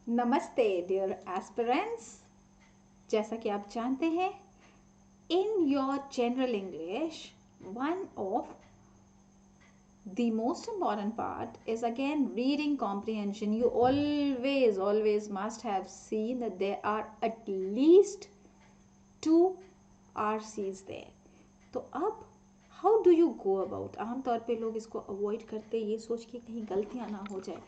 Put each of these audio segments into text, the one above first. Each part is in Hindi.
नमस्ते डियर एस्पिरेंट्स। जैसा कि आप जानते हैं, in your general English one of the most important part is again reading comprehension. You always must have seen that there are at least 2 RCs there. तो अब how do you go about? आमतौर पे लोग इसको अवॉइड करते ये सोच के कहीं गलतियाँ ना हो जाए,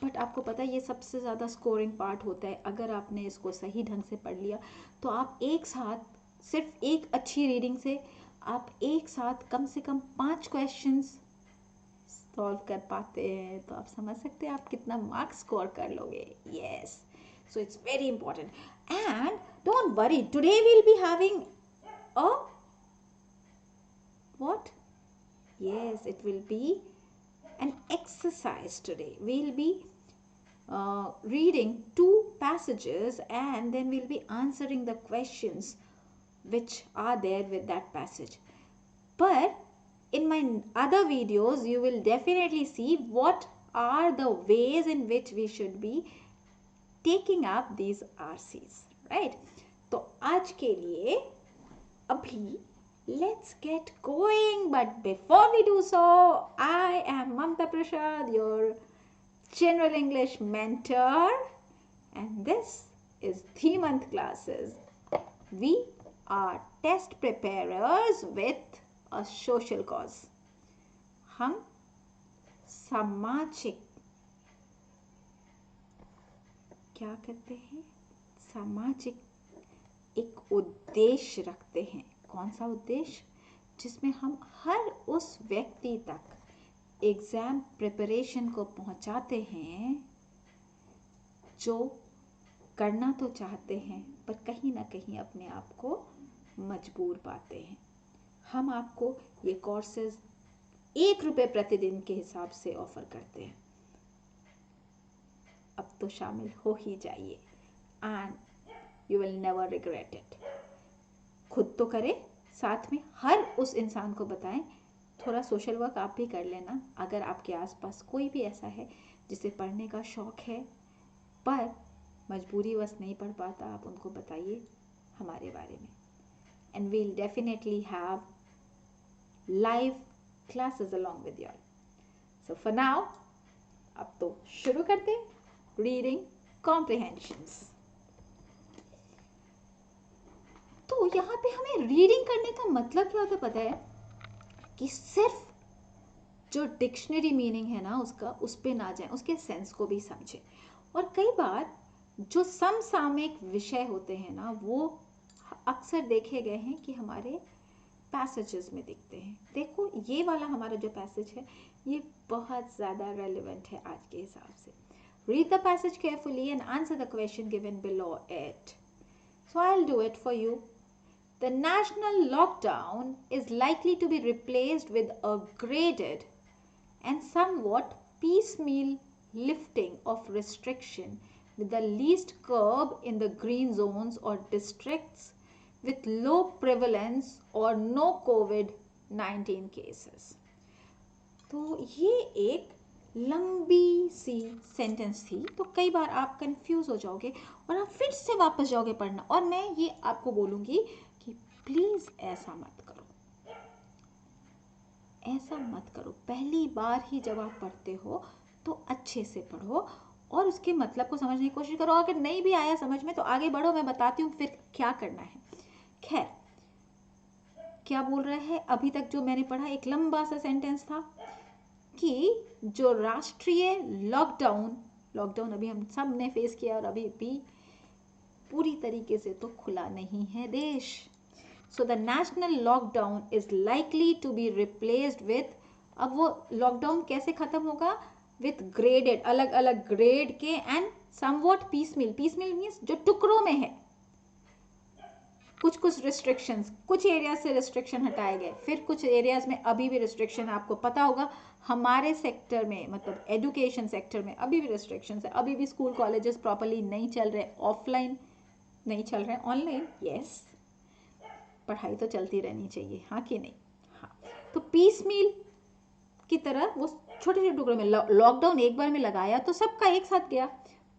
बट आपको पता है ये सबसे ज़्यादा स्कोरिंग पार्ट होता है। अगर आपने इसको सही ढंग से पढ़ लिया तो आप एक साथ सिर्फ एक अच्छी रीडिंग से आप एक साथ कम से कम 5 क्वेश्चंस सॉल्व कर पाते हैं। तो आप समझ सकते हैं आप कितना मार्क्स स्कोर कर लोगे। Yes, so it's very important and don't worry, today we'll be having a what? Yes, it will be an exercise today. We'll be reading 2 passages and then we'll be answering the questions which are there with that passage. But in my other videos, you will definitely see what are the ways in which we should be taking up these RCs, right? तो आज के लिए अभी let's get going. But before we do so, I am Mamta Prasad, your General English mentor, and this is 3-month classes. We are test preparers with a social cause. हम सामाजिक क्या करते हैं? सामाजिक एक उद्देश्य रखते हैं। कौन सा उद्देश्य? जिसमें हम हर उस व्यक्ति तक एग्जाम प्रिपरेशन को पहुंचाते हैं जो करना तो चाहते हैं पर कहीं ना कहीं अपने आप को मजबूर पाते हैं। हम आपको ये कोर्सेज 1 रुपये प्रतिदिन के हिसाब से ऑफर करते हैं। अब तो शामिल हो ही जाइए and you will never regret it. खुद तो करें, साथ में हर उस इंसान को बताएं। थोड़ा सोशल वर्क आप भी कर लेना। अगर आपके आसपास कोई भी ऐसा है जिसे पढ़ने का शौक है पर मजबूरी बस नहीं पढ़ पाता, आप उनको बताइए हमारे बारे में। And we'll definitely have live classes along with you all. So for now अब तो शुरू करते हैं रीडिंग कॉम्प्रिहेंशंस। तो यहाँ पे हमें रीडिंग करने का मतलब क्या होता है पता है? कि सिर्फ जो डिक्शनरी मीनिंग है ना उसका, उस पे ना जाए, उसके सेंस को भी समझे। और कई बार जो समसामयिक विषय होते हैं ना वो अक्सर देखे गए हैं कि हमारे पैसेजेस में दिखते हैं। देखो ये वाला हमारा जो पैसेज है ये बहुत ज़्यादा रेलिवेंट है आज के हिसाब से। Read the passage carefully and answer the question given below it. So I'll do it for you. The national lockdown is likely to be replaced with a graded and somewhat piecemeal lifting of restriction with the least curb in the green zones or districts with low prevalence or no COVID-19 cases. तो ये एक लंबी सी सेंटेंस थी, तो कई बार आप कंफ्यूज हो जाओगे और आप फिर से वापस जाओगे पढ़ना, और मैं ये आपको बोलूँगी कि प्लीज़ ऐसा मत करो, ऐसा मत करो। पहली बार ही जब आप पढ़ते हो तो अच्छे से पढ़ो और उसके मतलब को समझने की कोशिश करो। अगर नहीं भी आया समझ में तो आगे बढ़ो, मैं बताती हूँ फिर क्या करना है। खैर, क्या बोल रहे हैं? अभी तक जो मैंने पढ़ा एक लंबा सा सेंटेंस था कि जो राष्ट्रीय लॉकडाउन अभी हम सब ने फेस किया और अभी भी पूरी तरीके से तो खुला नहीं है देश। So the national lockdown is likely to be replaced with, अब वो लॉकडाउन कैसे खत्म होगा? विथ ग्रेडेड, अलग अलग ग्रेड के, and somewhat piecemeal. Piecemeal means जो टुकड़ों में है। कुछ रिस्ट्रिक्शंस, कुछ एरियाज से रिस्ट्रिक्शन हटाए गए, फिर कुछ एरियाज में अभी भी रिस्ट्रिक्शन। आपको पता होगा हमारे सेक्टर में, मतलब एजुकेशन सेक्टर में अभी भी रिस्ट्रिक्शंस है। अभी भी स्कूल कॉलेजेस प्रॉपर्ली नहीं चल रहे, ऑफलाइन नहीं चल रहे, ऑनलाइन यस, पढ़ाई तो चलती रहनी चाहिए, हाँ कि नहीं? हाँ। तो पीस मील की तरह वो छोटे छोटे टुकड़ों में लॉकडाउन एक बार में लगाया तो सबका एक साथ गया,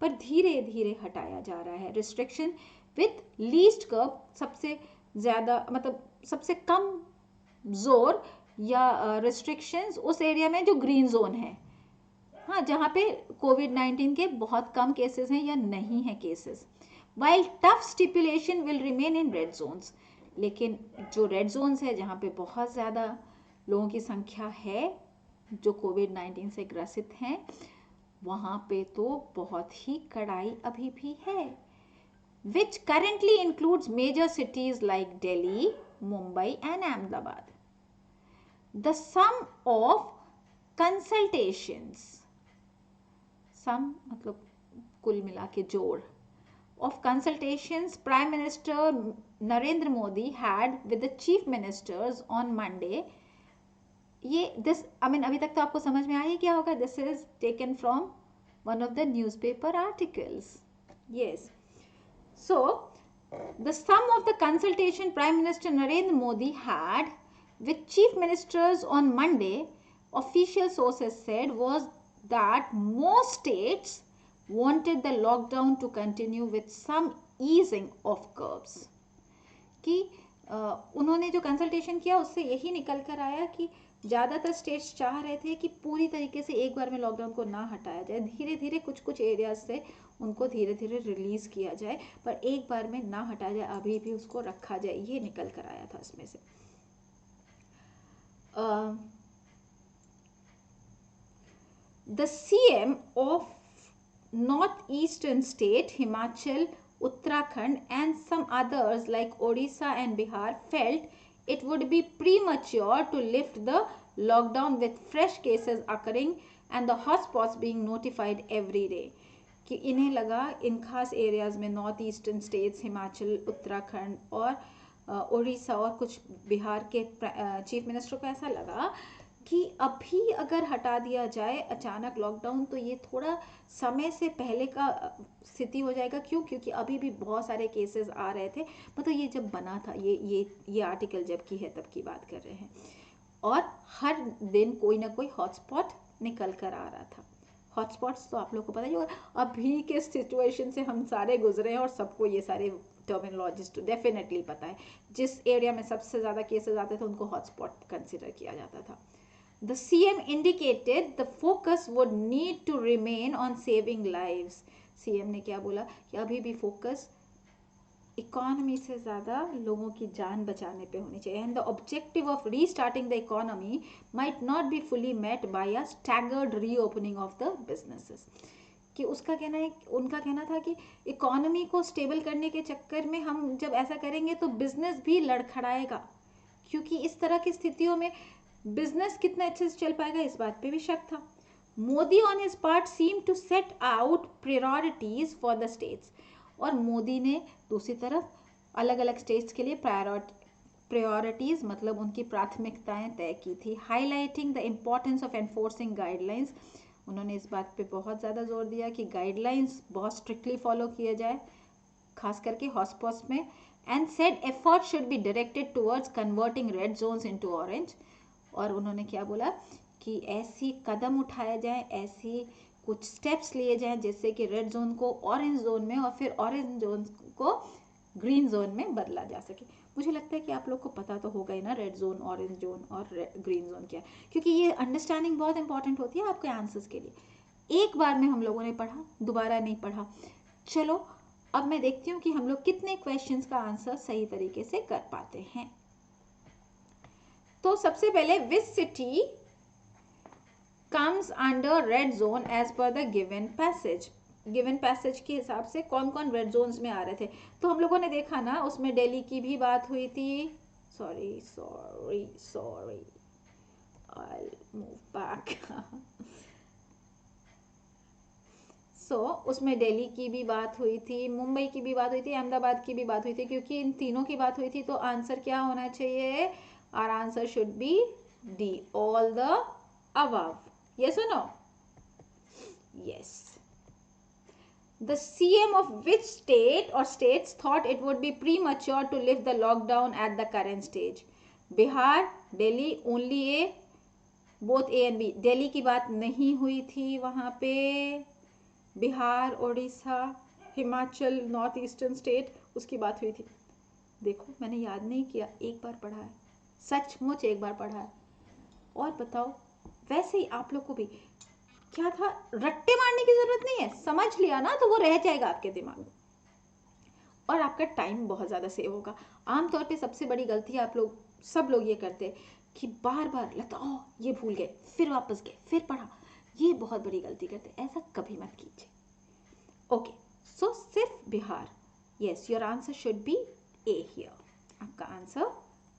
पर धीरे धीरे हटाया जा रहा है। रिस्ट्रिक्शन विथ लीस्ट कर्व, सबसे ज़्यादा मतलब सबसे कम जोर या रिस्ट्रिक्शंस उस एरिया में जो ग्रीन जोन है, हाँ, जहाँ पे कोविड-19 के बहुत कम केसेस हैं या नहीं है cases. While tough stipulation will remain in red zones, लेकिन जो रेड जोन्स है जहाँ पे बहुत ज़्यादा लोगों की संख्या है जो कोविड-19 से ग्रसित हैं, वहाँ पे तो बहुत ही कड़ाई अभी भी है, which currently includes major cities like Delhi, Mumbai and Ahmedabad. The sum of consultations, sum मतलब कुल मिला के जोड़, of consultations Prime Minister Narendra Modi had with the chief ministers on Monday, ये this I mean अभी तक तो आपको समझ में आया क्या होगा, this is taken from one of the newspaper articles. Yes, so the sum of the consultation Prime Minister Narendra Modi had with chief ministers on Monday, official sources said, was that most states wanted the lockdown to continue with some easing of curbs. कि उन्होंने जो कंसल्टेशन किया उससे यही निकल कर आया कि ज़्यादातर स्टेट्स चाह रहे थे कि पूरी तरीके से एक बार में लॉकडाउन को ना हटाया जाए, धीरे धीरे कुछ कुछ एरियाज से उनको धीरे धीरे रिलीज़ किया जाए, पर एक बार में ना हटाया जाए, अभी भी उसको रखा जाए, ये निकल कर आया था इसमें से। The CM of northeastern state Himachal, Uttarakhand and some others like Odisha and Bihar felt it would be premature to lift the lockdown with fresh cases occurring and the hotspots being notified every day. कि इन्हें लगा इन खास एरियाज में north eastern states Himachal, Uttarakhand और उड़ीसा और कुछ बिहार के चीफ मिनिस्टर को ऐसा लगा कि अभी अगर हटा दिया जाए अचानक लॉकडाउन तो ये थोड़ा समय से पहले का स्थिति हो जाएगा। क्यों? क्योंकि अभी भी बहुत सारे केसेस आ रहे थे, मतलब ये जब बना था, ये आर्टिकल जब की है तब की बात कर रहे हैं, और हर दिन कोई ना कोई हॉटस्पॉट निकल कर आ रहा था। हॉटस्पॉट्स तो आप लोग को पता ही होगा, अभी के सिचुएशन से हम सारे गुजरे हैं और सबको ये सारे टर्मिनोलॉजीज तो डेफिनेटली पता है। जिस एरिया में सबसे ज़्यादा केसेस आते थे उनको हॉटस्पॉट कंसिडर किया जाता था। The CM indicated the focus would need to remain on saving lives. CM ने क्या बोला कि अभी भी फोकस इकोनॉमी से ज़्यादा लोगों की जान बचाने पे होनी चाहिए, and the objective of restarting the economy might not be fully met by a staggered reopening of the businesses. कि उसका कहना है, उनका कहना था कि इकोनॉमी को स्टेबल करने के चक्कर में हम जब ऐसा करेंगे तो बिजनेस भी लड़खड़ाएगा, क्योंकि इस तरह की स्थितियों में बिजनेस कितना अच्छे से चल पाएगा इस बात पे भी शक था। Modi on his part seem to set out priorities for the states, और मोदी ने दूसरी तरफ अलग अलग स्टेट्स के लिए प्रायोरिटीज मतलब उनकी प्राथमिकताएं तय की थी। Highlighting the importance of enforcing guidelines, उन्होंने इस बात पे बहुत ज़्यादा जोर दिया कि गाइडलाइंस बहुत स्ट्रिक्टली फॉलो किए जाए, खास करके हॉटस्पॉट्स में, and said effort should be directed towards converting red zones into orange. और उन्होंने क्या बोला कि ऐसी कदम उठाए जाएं, ऐसी कुछ स्टेप्स लिए जाएं जिससे कि रेड जोन को ऑरेंज जोन में और फिर ऑरेंज जोन को ग्रीन जोन में बदला जा सके। मुझे लगता है कि आप लोग को पता तो होगा ही ना रेड जोन, ऑरेंज जोन और ग्रीन जोन क्या है, क्योंकि ये अंडरस्टैंडिंग बहुत इंपॉर्टेंट होती है आपके आंसर्स के लिए। एक बार में हम लोगों ने पढ़ा, दोबारा नहीं पढ़ा। चलो अब मैं देखती हूँ कि हम लोग कितने क्वेश्चंस का आंसर सही तरीके से कर पाते हैं। तो सबसे पहले which city comes under red zone as per the given passage. Given passage के हिसाब से कौन कौन रेड जोन्स में आ रहे थे, तो हम लोगों ने देखा ना, उसमें दिल्ली की भी बात हुई थी। Sorry I move back. उसमें दिल्ली की भी बात हुई थी, मुंबई की भी बात हुई थी, अहमदाबाद की भी बात हुई थी। क्योंकि इन तीनों की बात हुई थी तो आंसर क्या होना चाहिए? Our answer should be D, all the above. Yes or no? Yes. The CM of which state or states thought it would be premature to lift the lockdown at the current stage? Bihar, Delhi, only A, both A and B. Delhi की बात नहीं हुई थी वहाँ पे, Bihar, Orissa, Himachal, north eastern state, उसकी बात हुई थी। देखो मैंने याद नहीं किया, एक बार पढ़ा है, सचमुच एक बार पढ़ा है। और बताओ, वैसे ही आप लोग को भी क्या था, रट्टे मारने की जरूरत नहीं है, समझ लिया ना तो वो रह जाएगा आपके दिमाग में और आपका टाइम बहुत ज़्यादा सेव होगा। आमतौर पे सबसे बड़ी गलती आप लोग, सब लोग ये करते हैं कि बार बार लगता ओ ये भूल गए, फिर वापस गए, फिर पढ़ा, ये बहुत बड़ी गलती करते हैं, ऐसा कभी मत कीजिए। ओके, सो सिर्फ Bihar, yes your answer should be A here, आपका आंसर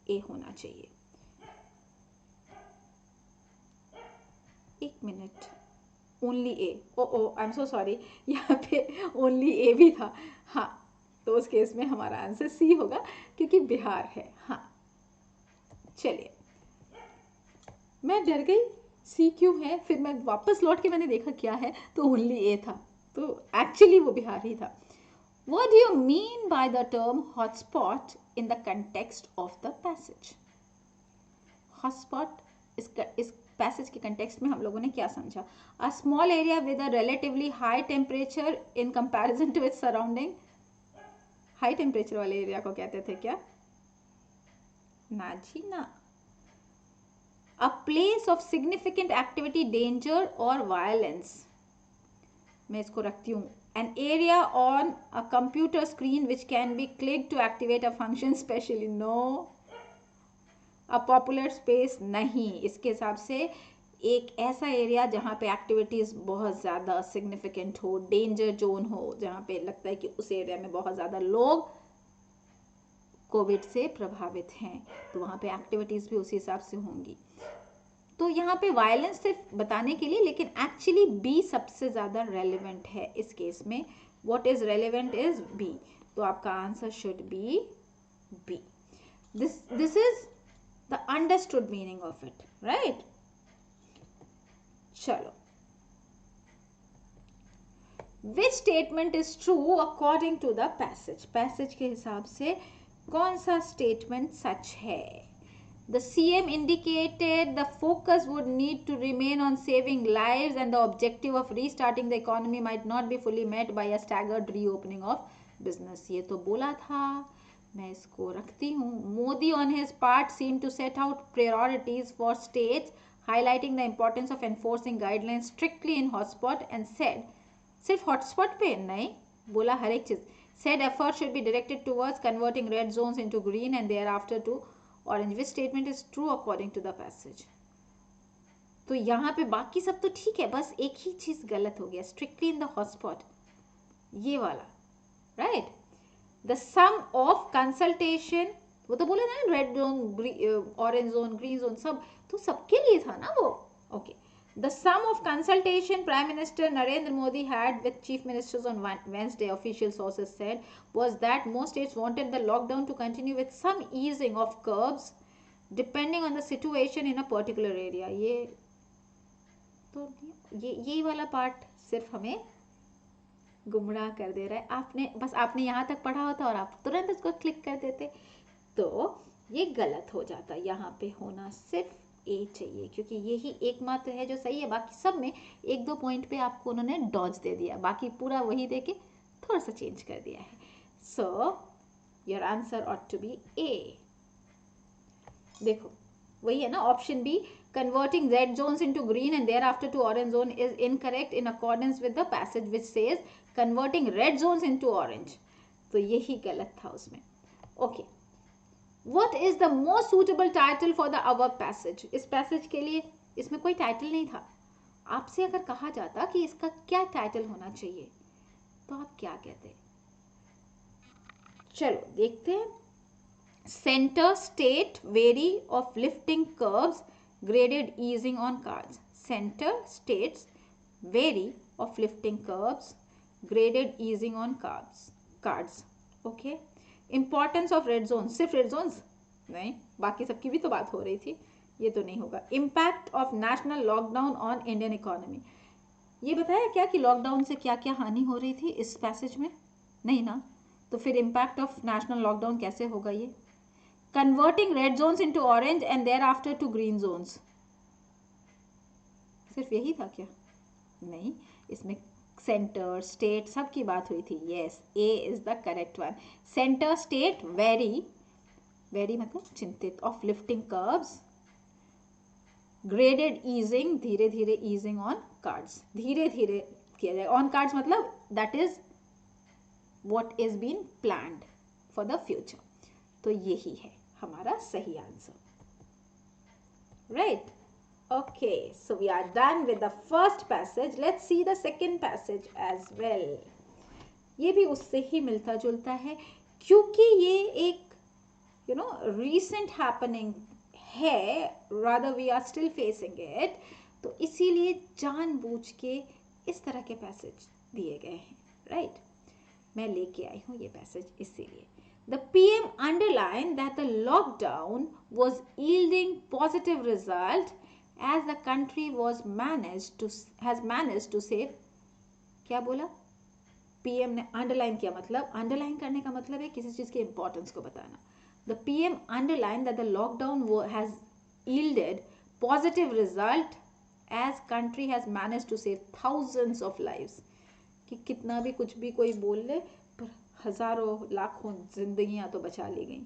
ए होना चाहिए। एक minute, only A, oh I am so sorry, यहाँ पे ओनली ए भी था। हाँ, तो उस केस में हमारा आंसर सी होगा क्योंकि बिहार है। हाँ चलिए, मैं डर गई सी क्यों है, फिर मैं वापस लौट के मैंने देखा क्या है, तो ओनली ए था, तो एक्चुअली वो बिहार ही था। What do you mean by the term hotspot in the context of the passage? Hotspot इस पैसेज के कंटेक्स्ट में हम लोगों ने क्या समझा? A small area with a relatively high temperature in comparison to its surrounding. High temperature वाले एरिया को कहते थे क्या? ना जी ना। A place of significant activity, danger or violence. मैं इसको रखती हूँ, an area on a computer screen which can be clicked to activate a function specially. No. A popular space नहीं, इसके हिसाब से एक ऐसा एरिया जहाँ पे एक्टिविटीज़ बहुत ज़्यादा सिग्निफिकेंट हो, डेंजर जोन हो, जहाँ पे लगता है कि उस एरिया में बहुत ज़्यादा लोग कोविड से प्रभावित हैं, तो वहाँ पे एक्टिविटीज़ भी उसी हिसाब से होंगी। तो यहाँ पे वायलेंस सिर्फ बताने के लिए, लेकिन एक्चुअली बी सबसे ज़्यादा रेलिवेंट है इस केस में। What is relevant is B, तो आपका answer should be B. This is the understood meaning of it, right? चलो, which statement is true according to the passage? Passage के हिसाब से कौन सा स्टेटमेंट सच है? The CM indicated the focus would need to remain on saving lives and the objective of restarting the economy might not be fully met by a staggered reopening of business. ये तो बोला था, मैं इसको रखती हूँ। Modi on his part seemed to set out priorities for states, highlighting the importance of enforcing guidelines strictly in hotspot and said, सिर्फ hotspot पे नहीं बोला, हर एक चीज, said effort should be directed towards converting red zones into green and thereafter to orange. Which statement is true according to the passage? तो यहाँ पे बाकी सब तो ठीक है, बस एक ही चीज गलत हो गया, strictly in the hotspot, ये वाला, right? The sum of consultation, वो तो बोले ना red zone, orange zone, green zone, सब तो सबके लिए था ना वो। Okay, the sum of consultation Prime Minister Narendra Modi had with chief ministers on Wednesday, official sources said, was that most states wanted the lockdown to continue with some easing of curbs depending on the situation in a particular area. ये तो ये वाला पार्ट सिर्फ हमें गुमराह कर दे रहा है। आपने यहाँ तक पढ़ा होता और आप तुरंत उसको क्लिक कर देते, तो ये गलत हो जाता। यहाँ पे होना सिर्फ ए चाहिए, क्योंकि यही एकमात्र है जो सही है। बाकी सब में एक दो पॉइंट पे आपको उन्होंने डॉज दे दिया, बाकी पूरा वही दे के थोड़ा सा चेंज कर दिया है। So your answer ought to be A. देखो वही है ना, option B, converting red zones into green and thereafter to orange zone is incorrect in accordance with the passage which says converting red zones into orange. तो यही गलत था उसमें। Okay, what is the most suitable title for the above passage? इस पैसेज के लिए इसमें कोई टाइटल नहीं था। आपसे अगर कहा जाता कि इसका क्या टाइटल होना चाहिए, तो आप क्या कहते? चलो देखते हैं। Center state vary of lifting curves, graded easing on cards. Center states vary of lifting curves, graded easing on cards. Okay. Importance of red zones. सिर्फ red zones नहीं, बाकी सबकी भी तो बात हो रही थी, ये तो नहीं होगा। Impact of national lockdown on Indian economy. ये बताया क्या कि लॉकडाउन से क्या क्या हानि हो रही थी इस पैसेज में? नहीं ना, तो फिर इम्पैक्ट ऑफ नेशनल लॉकडाउन कैसे होगा ये? Converting red zones into orange and thereafter to green zones. सिर्फ यही था क्या? नहीं, इसमें सेंटर स्टेट सब की बात हुई थी. Yes, A is the correct one. Centre state very very मतलब चिंतित. Of lifting curbs, graded easing, धीरे धीरे ईजिंग ऑन कार्ड्स, धीरे धीरे किया जाएगा. ऑन कार्ड्स मतलब that is what is been planned for the future. तो यही है हमारा सही answer. Right. Okay, so we are done with the first passage. Let's see the second passage as well. ये भी उससे ही मिलता जुलता है क्योंकि ये एक recent happening है, rather we are still facing it. तो इसीलिए जानबूझ के इस तरह के पैसेज दिए गए हैं. राइट, मैं लेके आई हूँ ये पैसेज इसीलिए. The PM underlined that the lockdown was yielding positive result as the country has managed to save. क्या बोला? PM ने अंडरलाइन किया, मतलब अंडरलाइन करने का मतलब है किसी चीज के इंपॉर्टेंस को बताना. The PM underlined that the lockdown has yielded positive result as country has managed to save thousands of lives. कि कितना भी कुछ भी कोई बोल ले पर हजारों लाखों जिंदगियां तो बचा ली गई.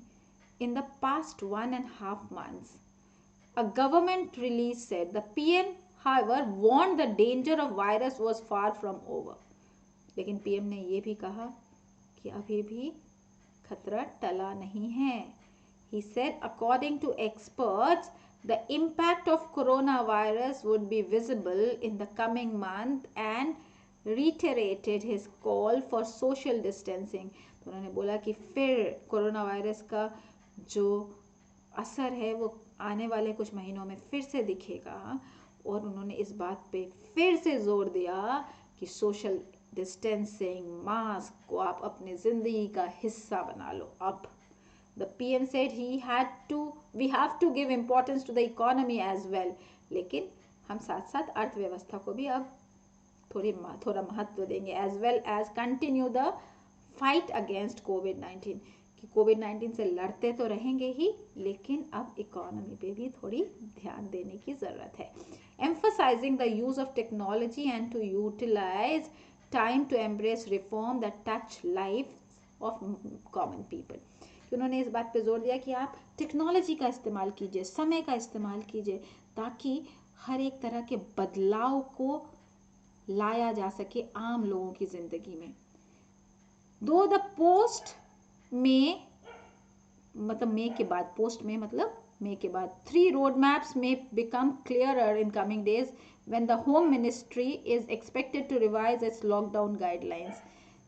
In the past 1.5 months, a government release said the PM, however, warned the danger of virus was far from over. लेकिन PM ने ये भी कहा कि अभी भी खतरा टला नहीं है. He said, according to experts, the impact of coronavirus would be visible in the coming month and reiterated his call for social distancing. तो उन्होंने बोला कि फिर कोरोना वायरस का जो असर है वो आने वाले कुछ महीनों में फिर से दिखेगा. और उन्होंने इस बात पे फिर से जोर दिया कि सोशल डिस्टेंसिंग, मास्क को आप अपने जिंदगी का हिस्सा बना लो. अब the PM said we have to give importance to the economy as well. लेकिन हम साथ साथ अर्थव्यवस्था को भी अब थोड़ा महत्व देंगे. as well as continue the fight against COVID-19. कि COVID-19 से लड़ते तो रहेंगे ही, लेकिन अब इकोनॉमी पे भी थोड़ी ध्यान देने की जरूरत है. Emphasizing the use of technology and to utilize time to embrace reform that touch lives of common people. उन्होंने इस बात पे जोर दिया कि आप टेक्नोलॉजी का इस्तेमाल कीजिए, समय का इस्तेमाल कीजिए, ताकि हर एक तरह के बदलाव को लाया जा सके आम लोगों की जिंदगी में. दो द पोस्ट में मतलब मे के बाद, पोस्ट में मतलब मे के बाद, 3 रोड मैप्स में become clearer in coming days when the home ministry is expected to revise its lockdown guidelines.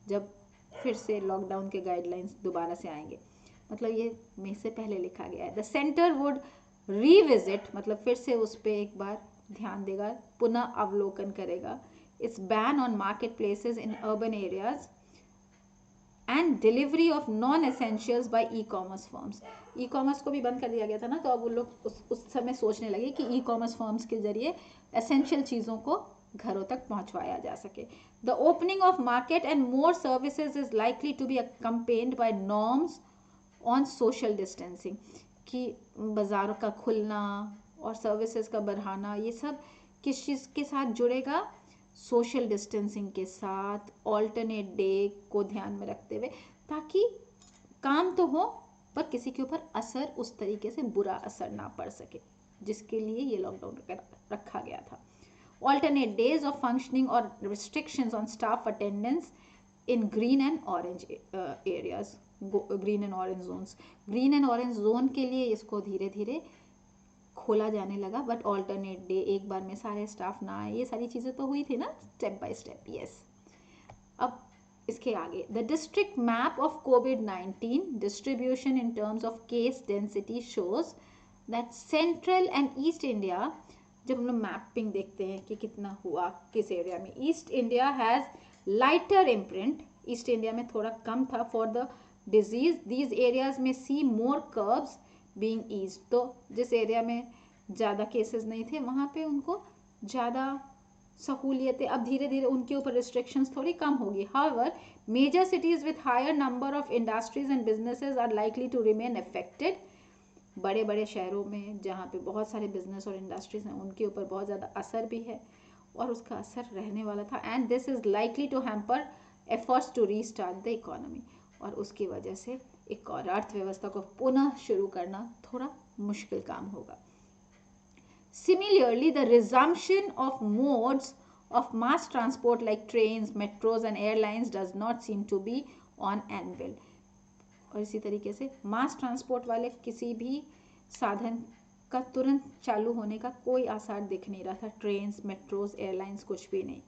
जब फिर से लॉकडाउन के गाइडलाइंस दोबारा से आएंगे, मतलब ये मे से पहले लिखा गया है. द सेंटर वुड रीविजिट, मतलब फिर से उस पर एक बार ध्यान देगा, पुनः अवलोकन करेगा. Its ban on market places in urban areas and delivery of non essentials by e commerce firms. E commerce को भी बंद कर दिया गया था ना, तो अब वो लोग उस समय सोचने लगे कि ई कॉमर्स फर्म्स के जरिए एसेंशियल चीज़ों को घरों तक पहुंचवाया जा सके. The opening of market and more services is likely to be accompanied by norms on social distancing. कि बाज़ारों का खुलना और सर्विसेज का बढ़ाना, ये सब किस चीज़ के साथ जुड़ेगा? सोशल डिस्टेंसिंग के साथ, ऑल्टरनेट डे को ध्यान में रखते हुए, ताकि काम तो हो पर किसी के ऊपर असर, उस तरीके से बुरा असर ना पड़ सके, जिसके लिए ये लॉकडाउन रखा गया था. ऑल्टरनेट डेज ऑफ फंक्शनिंग और restrictions on staff attendance in green and orange areas, green and orange zones. Green and orange zone के लिए इसको धीरे धीरे खोला जाने लगा, बट ऑल्टरनेट डे, एक बार में सारे स्टाफ ना आए, ये सारी चीज़ें तो हुई थी ना स्टेप बाय स्टेप. यस. अब इसके आगे, the district map of covid distribution in terms of case density shows that central and east India. जब हम लोग मैपिंग देखते हैं कि कितना हुआ किस एरिया में, east India has lighter imprint, east India में थोड़ा कम था for the disease. These areas में सी मोर कर्व्स बीइंग ईज्ड. तो जिस एरिया में ज़्यादा केसेस नहीं थे वहाँ पे उनको ज़्यादा सहूलियतें, अब धीरे धीरे उनके ऊपर रिस्ट्रिक्शंस थोड़ी कम होगी. However major cities with higher number of industries and businesses are likely to remain affected. बड़े बड़े शहरों में जहाँ पे बहुत सारे बिजनेस और इंडस्ट्रीज हैं, उनके ऊपर बहुत ज़्यादा असर भी है. और उसका असर रहने वाला था. And this is likely to hamper efforts to restart the economy. और उसकी वजह से एक और अर्थव्यवस्था को पुनः शुरू करना थोड़ा मुश्किल काम होगा. Similarly, the resumption of modes of mass transport like trains, metros and airlines does not seem to be on anvil. और इसी तरीके से मास ट्रांसपोर्ट वाले किसी भी साधन का तुरंत चालू होने का कोई आसार दिख नहीं रहा था. ट्रेन्स, मेट्रोज, एयरलाइंस कुछ भी नहीं.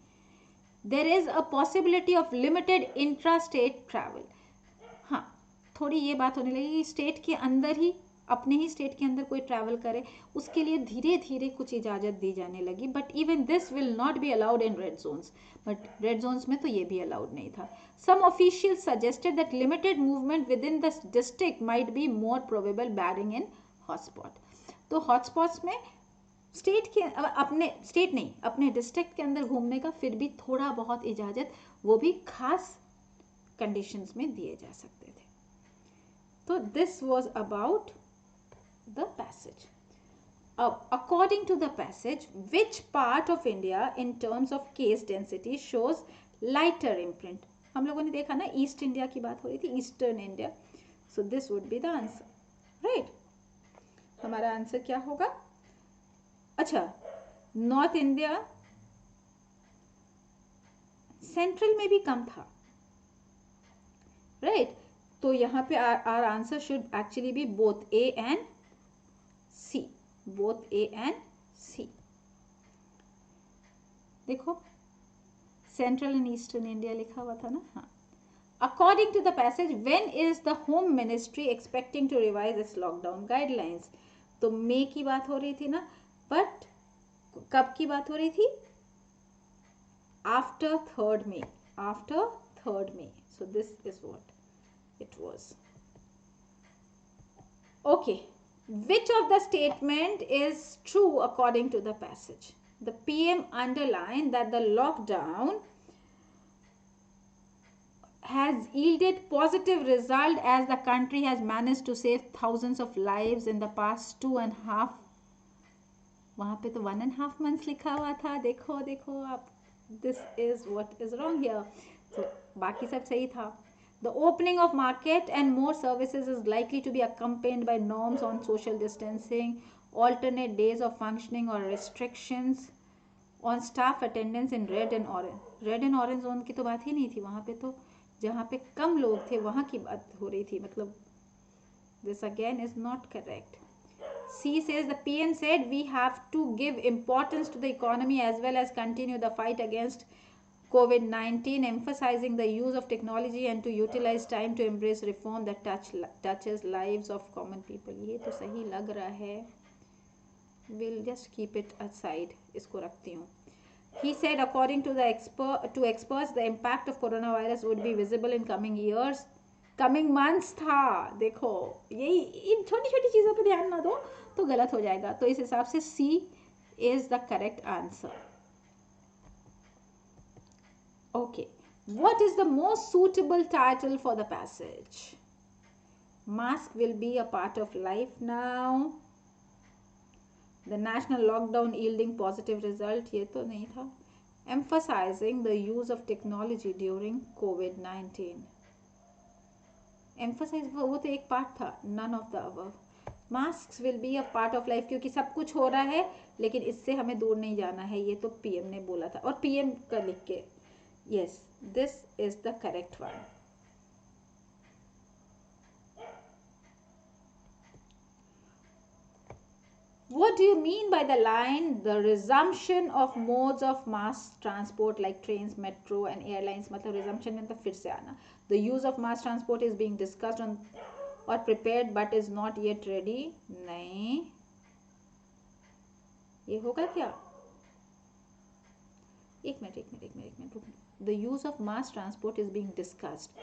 There is a possibility of limited intra state travel. हाँ, थोड़ी ये बात होने लगी कि स्टेट के अंदर ही, अपने ही स्टेट के अंदर कोई ट्रैवल करे, उसके लिए धीरे धीरे कुछ इजाज़त दी जाने लगी. But even this will not be allowed in red zones. But red zones में तो ये भी अलाउड नहीं था. Some officials suggested that limited movement within the district might be more probable barring in hotspot. तो हॉटस्पॉट्स में स्टेट के अपने स्टेट नहीं, अपने डिस्ट्रिक्ट के अंदर घूमने का फिर भी थोड़ा बहुत इजाज़त, वो भी खास कंडीशंस में दिए जा सकते थे. तो this was about the passage. According to the passage, which part of India in terms of case density shows lighter imprint? हम लोगों ने देखा ना, ईस्ट इंडिया की बात हो रही थी, eastern India. So this would be the answer, right. हमारा आंसर क्या होगा? अच्छा, नॉर्थ इंडिया सेंट्रल में भी कम था, राइट. तो यहाँ पे our answer should actually be both A and C. Both A and C. देखो, सेंट्रल एंड ईस्टर्न इंडिया लिखा हुआ था ना. हाँ. According to the passage, when is the Home Ministry expecting to revise its lockdown guidelines? तो मई की बात हो रही थी ना, बट कब की बात हो रही थी? After 3rd May. After 3rd May. So this is what it was. Okay. Which of the statement is true according to the passage? The PM underlined that the lockdown has yielded positive result as the country has managed to save thousands of lives in the past 2.5. वहाँ पे तो 1.5 months लिखा हुआ था. देखो देखो आप, this is what is wrong here. तो बाकी सब सही था. The opening of market and more services is likely to be accompanied by norms on social distancing, alternate days of functioning or restrictions on staff attendance in red and orange. Red and orange zone की तो बात ही नहीं थी. वहाँ पे तो जहाँ पे कम लोग थे वहाँ की बात हो रही थी. मतलब this again is not correct. C says the PM said we have to give importance to the economy as well as continue the fight against COVID-19, emphasizing the use of technology and to utilize time to embrace reform that touches lives of common people. ये तो सही लग रहा है. We'll just keep it aside. इसको रखती हूँ. He said, according to experts, the impact of coronavirus would be visible in coming years. Coming months था. देखो, यही इन छोटी छोटी चीज़ों पे ध्यान ना दो तो गलत हो जाएगा. तो इस हिसाब से C is the correct answer. Okay, what is the most suitable title for the passage? Mask will be a part of life now. The national lockdown yielding positive result, ये तो नहीं था. Emphasizing the use of technology during COVID-19. Emphasize वो तो एक part था. None of the above. Masks will be a part of life, क्योंकि सब कुछ हो रहा है लेकिन इससे हमें दूर नहीं जाना है. ये तो PM ने बोला था और PM का लिख के. Yes, this is the correct one. What do you mean by the line, the resumption of modes of mass transport like trains, metro and airlines? मतलब resumption में तो फिर से आना. The use of mass transport is being discussed on or prepared but is not yet ready. नहीं, ये होगा क्या? एक minute. The use of mass transport is being discussed.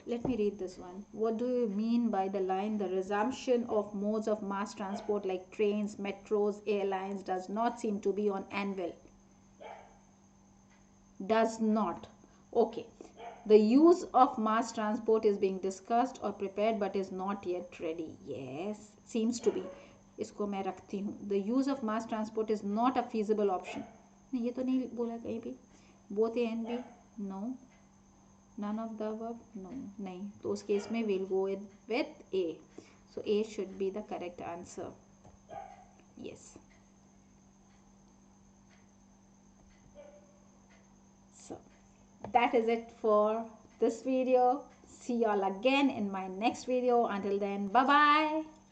Let me read this one. What do you mean by the line, the resumption of modes of mass transport like trains, metros, airlines does not seem to be on anvil? Does not. Okay. The use of mass transport is being discussed or prepared but is not yet ready. Yes, seems to be. इसको मैं रखती हूँ. The use of mass transport is not a feasible option. नहीं, ये तो नहीं बोला कहीं भी। Both A and B, no. None of the above, no, नहीं। तो उस केस में we'll go with A. So A should be the correct answer. Yes. So that is it for this video. See y'all again in my next video. Until then, bye bye.